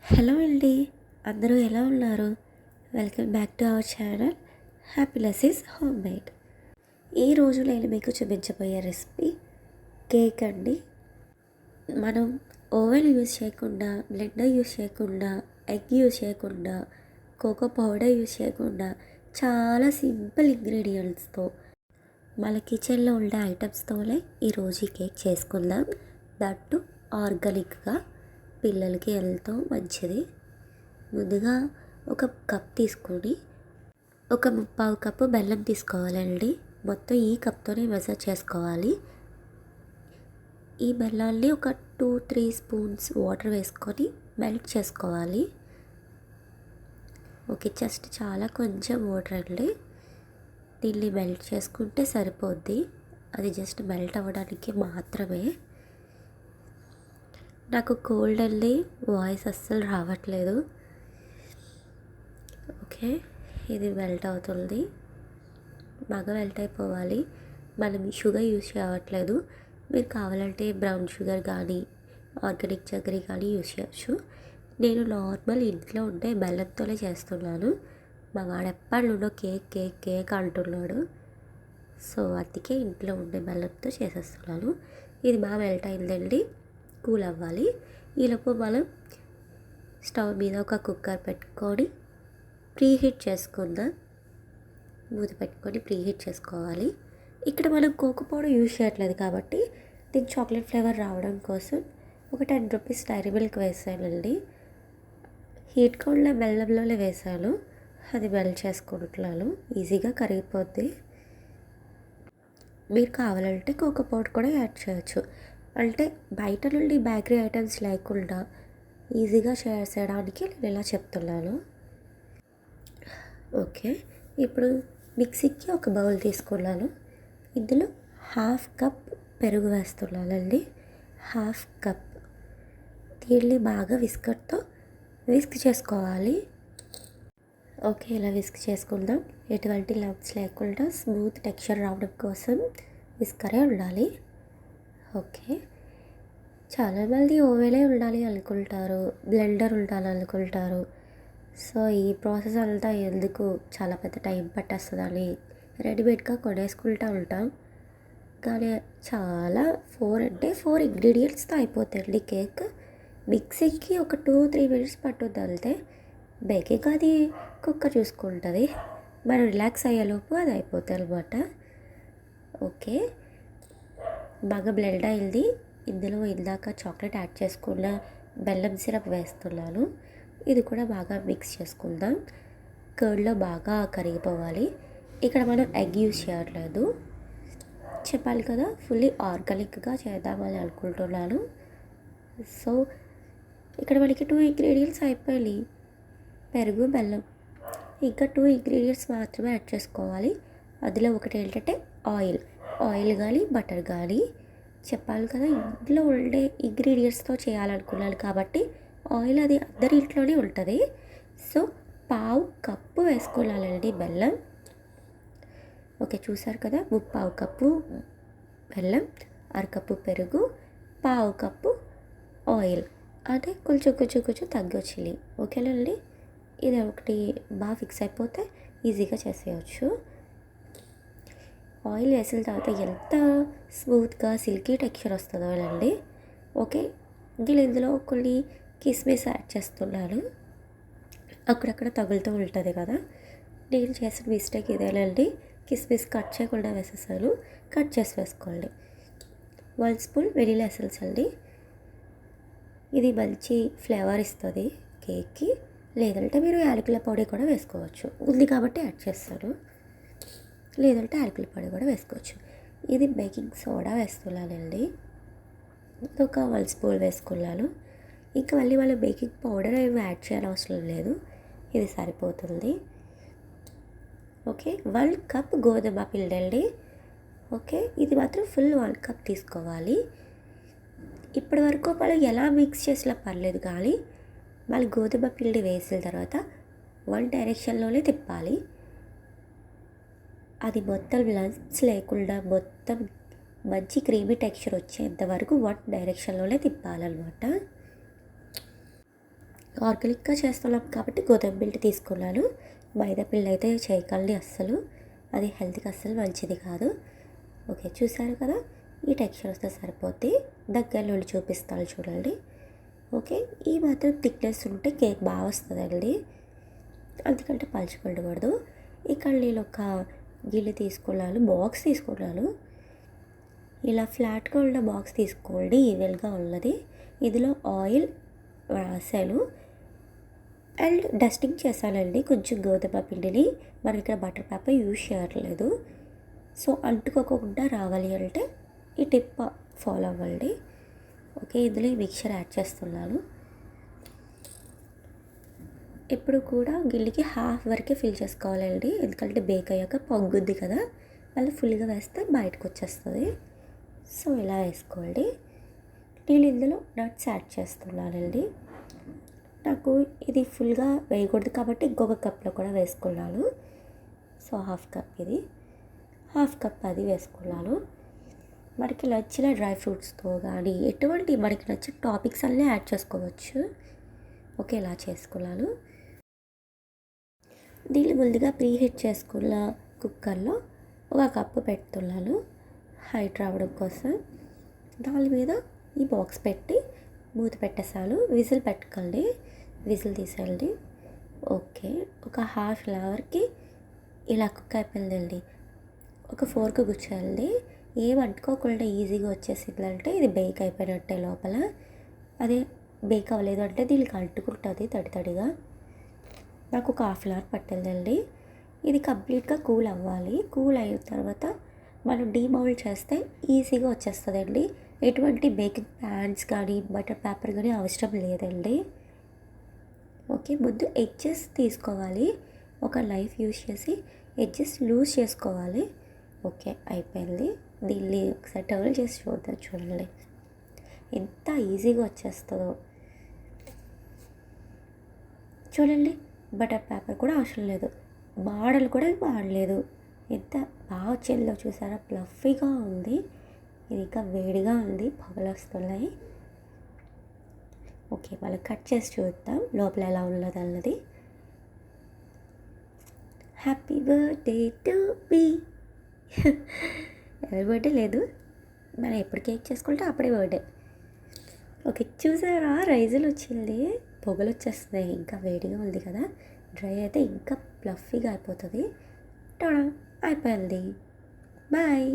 Hello అండి, అందరూ ఎలా ఉన్నారు? Welcome back to our channel happiness is home made. ఈరోజు నేను మీకు చూపించబోయే రెసిపీ కేక్ అండి. మనం ఓవెన్ యూజ్ చేయకుండా, బ్లెండర్ యూజ్ చేయకుండా, ఎగ్ యూజ్ చేయకుండా, కోకో పౌడర్ యూజ్ చేయకుండా చాలా సింపుల్ ఇంగ్రీడియంట్స్తో మన కిచెన్లో ఉండే ఐటమ్స్తోనే ఈరోజు ఈ కేక్ చేసుకుందాం. దట్టు ఆర్గానిక్గా, పిల్లలకి ఎంతో మంచిది. ముందుగా ఒక కప్ తీసుకొని ఒక 3/4 కప్పు బెల్లం తీసుకోవాలండి. మొత్తం ఈ కప్తోనే మెజర్ చేసుకోవాలి. ఈ బెల్లాన్ని ఒక 2-3 స్పూన్స్ వాటర్ వేసుకొని మెల్ట్ చేసుకోవాలి. ఓకే, జస్ట్ చాలా కొంచెం వాటర్ అండి. దీన్ని మెల్ట్ చేసుకుంటే సరిపోద్ది. అది జస్ట్ మెల్ట్ అవ్వడానికి మాత్రమే. నాకు కోల్డ్ అండి, వాయిస్ అస్సలు రావట్లేదు. ఓకే, ఇది మెల్ట్ అవుతుంది. బాగా మెల్ట్ అయిపోవాలి. మనం షుగర్ యూజ్ చేయట్లేదు. మీరు కావాలంటే బ్రౌన్ షుగర్ కానీ, ఆర్గానిక్ చక్కెర కానీ యూజ్ చేయొచ్చు. నేను నార్మల్ ఇంట్లో ఉండే బెల్లంతోనే చేస్తున్నాను. మా వాడు ఎప్పటి నుండో కేక్ కేక్ కేక్ అంటున్నాడు. సో అందుకే ఇంట్లో ఉండే బెల్లంతో చేసేస్తున్నాను. ఇది బాగా మెల్ట్ అయిందండి, కూల్ అవ్వాలి. ఈలోపు మనం స్టవ్ మీద ఒక కుక్కర్ పెట్టుకొని ప్రీహీట్ చేసుకుందాం. మూత పెట్టుకొని ప్రీహీట్ చేసుకోవాలి. ఇక్కడ మనం కోకో పౌడర్ యూజ్ చేయట్లేదు కాబట్టి దీనికి చాక్లెట్ ఫ్లేవర్ రావడం కోసం ఒక 10 రూపీస్ డైరీ మిల్క్ వేసానండి. హీట్గా ఉన్న బెల్లంలోనే వేసాను. అది మెల్ట్ చేసుకుంటున్నాను. ఈజీగా కరిగిపోద్ది. మీరు కావాలంటే కోకో పౌడర్ కూడా యాడ్ చేయొచ్చు. అంటే బయట నుండి బేకరీ ఐటమ్స్ లేకుండా ఈజీగా చేసేయడానికి నేను ఇలా చెప్తున్నాను. ఓకే, ఇప్పుడు మిక్సీకి ఒక బౌల్ తీసుకున్నాను. ఇందులో 1/2 కప్ పెరుగు వేస్తున్నానండి. 1/2 కప్. దీన్ని బాగా విస్కర్తో విస్క్ చేసుకోవాలి. ఓకే, ఇలా విస్క్ చేసుకుందాం. ఎటువంటి లంప్స్ లేకుండా స్మూత్ టెక్స్చర్ రావడం కోసం విస్కరే ఉండాలి. ఓకే, చాలామంది ఓవెనే ఉండాలి అనుకుంటారు, బ్లెండర్ ఉండాలి అనుకుంటారు. సో ఈ ప్రాసెస్ అంతా ఎందుకు, చాలా పెద్ద టైం పట్టేస్తుందని రెడీమేడ్గా కొనేసుకుంటూ ఉంటాం. కానీ చాలా 4 ఇంగ్రీడియంట్స్తో అయిపోతుంది కేక్. మిక్సింగ్కి ఒక 2-3 మినిట్స్ పట్టుద్ది అంతే. బేకింగ్ అది కుక్కర్ చూసుకుంటుంది. మనం రిలాక్స్ అయ్యేలోపు అది అయిపోతుంది అనమాట. ఓకే, బాగా బ్లెండ్ అయింది. ఇందులో ఇందాక చాక్లెట్ యాడ్ చేసుకున్న బెల్లం సిరప్ వేస్తున్నాను. ఇది కూడా బాగా మిక్స్ చేసుకుందాం. కర్డ్లో బాగా కరిగిపోవాలి. ఇక్కడ మనం ఎగ్ యూజ్ చేయట్లేదు. చెప్పాలి కదా, ఫుల్లీ ఆర్గానిక్గా చేద్దామని అనుకుంటున్నాను. సో ఇక్కడ మనకి 2 ఇంగ్రీడియంట్స్ అయిపోయాయి, పెరుగు, బెల్లం. ఇంకా 2 ఇంగ్రీడియంట్స్ మాత్రమే యాడ్ చేసుకోవాలి. అందులో ఒకటి ఏంటంటే ఆయిల్ కానీ బటర్ కానీ. చెప్పాలి కదా, ఇంట్లో ఉండే ఇంగ్రీడియంట్స్తో చేయాలనుకున్నాను కాబట్టి ఆయిల్ అది అందరి ఇంట్లోనే ఉంటుంది. సో 1/2 కప్పు వేసుకోవాలండి బెల్లం. ఓకే, చూసారు కదా, 3/4 కప్పు బెల్లం, 1/2 కప్పు పెరుగు, 1/2 కప్పు ఆయిల్. అంటే కొంచెం తగ్గొచ్చింది. ఓకేనండి, ఇది ఒకటి బాగా ఫిక్స్ అయిపోతే ఈజీగా చేసేయచ్చు. ఆయిల్ వేసిన తర్వాత ఎంత స్మూత్గా సిల్కీ టెక్స్చర్ వస్తుందో అండి. ఓకే, నేను ఇందులో కొన్ని కిస్మిస్ యాడ్ చేస్తున్నాను. అక్కడక్కడ తగులుతూ ఉంటుంది కదా, నేను చేసిన మిస్టేక్ ఇదేనండి. కిస్మిస్ కట్ చేయకుండా వేసేసాను. కట్ చేసి వేసుకోండి. 1 స్పూన్ వెనిలా ఎసెన్స్ అండి. ఇది మంచి ఫ్లేవర్ ఇస్తుంది కేక్కి. లేదంటే మీరు యాలకుల పొడి కూడా వేసుకోవచ్చు. ఉంది కాబట్టి యాడ్ చేస్తాను. లేదంటే యాలకుల పొడి కూడా వేసుకోవచ్చు. ఇది బేకింగ్ సోడా వేస్తున్నానండి. ఒక 1 స్పూన్ వేసుకున్నాను. ఇంకా మళ్ళీ వాళ్ళు బేకింగ్ పౌడర్ ఏమి యాడ్ చేయాల్సిన అవసరం లేదు, ఇది సరిపోతుంది. ఓకే, 1 కప్ గోధుమ పిండి అండి. ఓకే, ఇది మాత్రం ఫుల్ 1 కప్ తీసుకోవాలి. ఇప్పటి వరకు మనం ఎలా మిక్స్ చేసినా పర్లేదు, కానీ మళ్ళీ గోధుమ పిండి వేసిన తర్వాత 1 డైరెక్షన్లోనే తిప్పాలి. అది మొత్తం లంప్స్ లేకుండా మొత్తం మంచి క్రీమీ టెక్స్చర్ వచ్చేంత వరకు 1 డైరెక్షన్లోనే తిప్పాలన్నమాట. ఆర్గానిక్గా చేస్తున్నాం కాబట్టి గోధుమ పిండి తీసుకున్నాను. మైదా పిండి అయితే చేయకండి అస్సలు, అది హెల్త్కి అస్సలు మంచిది కాదు. ఓకే, చూసారు కదా, ఈ టెక్స్చర్ వస్తే సరిపోద్ది. దగ్గర నుండి చూపిస్తాను చూడండి. ఓకే, ఈ మాత్రం థిక్నెస్ ఉంటే కేక్ బాగా వస్తుందండి, అందుకంటే పలుచుకుండకూడదు. ఇక్కడ నేను ఒక గిన్నె తీసుకున్నాను, బాక్స్ తీసుకున్నాను. ఇలా ఫ్లాట్గా ఉన్న బాక్స్ తీసుకోండి, ఈవెన్గా ఉన్నది. ఇందులో ఆయిల్ రాసాను అండ్ డస్టింగ్ చేశానండి కొంచెం గోధుమ పిండిని. మనం ఇక్కడ బటర్ పేపర్ యూజ్ చేయట్లేదు. సో అంటుకోకుండా రావాలి అంటే ఈ టిప్ ఫాలో అవ్వండి. ఓకే, ఇందులో ఈ మిక్చర్ యాడ్ చేస్తున్నాను. ఇప్పుడు కూడా గిన్నెకి హాఫ్ వరకే ఫిల్ చేసుకోవాలండి, ఎందుకంటే బేక్ అయ్యాక పొంగుద్ది కదా, మళ్ళీ ఫుల్గా వేస్తే బయటకు వచ్చేస్తుంది. సో ఇలా వేసుకోండి. నేను ఇందులో నట్స్ యాడ్ చేస్తున్నానండి. నాకు ఇది ఫుల్గా వేయకూడదు కాబట్టి ఇంకొక కప్లో కూడా వేసుకున్నాను. సో హాఫ్ కప్ ఇది, హాఫ్ కప్ అది వేసుకున్నాను. మనకి నచ్చిన డ్రై ఫ్రూట్స్తో కానీ ఎటువంటి మనకి నచ్చిన టాపిక్స్ అన్నీ యాడ్ చేసుకోవచ్చు. ఓకే, ఇలా చేసుకున్నాను. దీన్ని ముందుగా ప్రీహీట్ చేసుకున్న కుక్కర్లో ఒక కప్పు పెడుతున్నాను హైట్ రావడం కోసం. దాని మీద ఈ బాక్స్ పెట్టి మూత పెట్టేసాను. విజిల్ పెట్టుకోండి, విజిల్ తీసేయండి. ఓకే, ఒక హాఫ్ అన్ అవర్కి ఇలా కుక్ అయిపోయిందండి. ఒక ఫోర్క్ గుచ్చేయండి, ఏం అంటుకోకుండా ఈజీగా వచ్చేసిందంటే ఇది బేక్ అయిపోయినట్టే. లోపల అదే బేక్ అవ్వలేదు అంటే దీనికి అంటుకుంటుంది తడి తడిగా. నాకు ఒక హాఫ్ అన్ అవర్ పట్టిందండి. ఇది కంప్లీట్గా కూల్ అవ్వాలి. కూల్ అయిన తర్వాత మనం డీమౌల్డ్ చేస్తే ఈజీగా వచ్చేస్తుందండి. ఎటువంటి బేకింగ్ ప్యాన్స్ కానీ బటర్ పేపర్ కానీ అవసరం లేదండి. ఓకే, ముందు ఎడ్జెస్ తీసుకోవాలి, ఒక నైఫ్ యూజ్ చేసి ఎడ్జెస్ లూజ్ చేసుకోవాలి. ఓకే, అయిపోయింది. దీన్ని ఒకసారి టర్న్ చేసి చూద్దాం, చూడండి ఎంత ఈజీగా వచ్చేస్తుందో. చూడండి, బటర్ పేపర్ కూడా అవసరం లేదు, మాడలు కూడా మాడలేదు, ఎంత బాగా వచ్చిందో చూసారా, ఫ్లఫీగా ఉంది. ఇది ఇంకా వేడిగా ఉంది, పొగలు వస్తున్నాయి. ఓకే, మనం కట్ చేసి చూద్దాం లోపల ఎలా ఉన్నది అన్నది. Happy birthday to me. ఎవరి బర్త్డే లేదు, మనం ఎప్పుడు కేక్ చేసుకుంటే అప్పుడే బర్త్డే. ఓకే, చూసారా, రైజులు వచ్చింది, పొగలు వచ్చేస్తున్నాయి, ఇంకా వేడిగా ఉంది కదా. డ్రై అయితే ఇంకా ఫ్లఫీగా అయిపోతుంది. టడా, అయిపోయింది. బాయ్.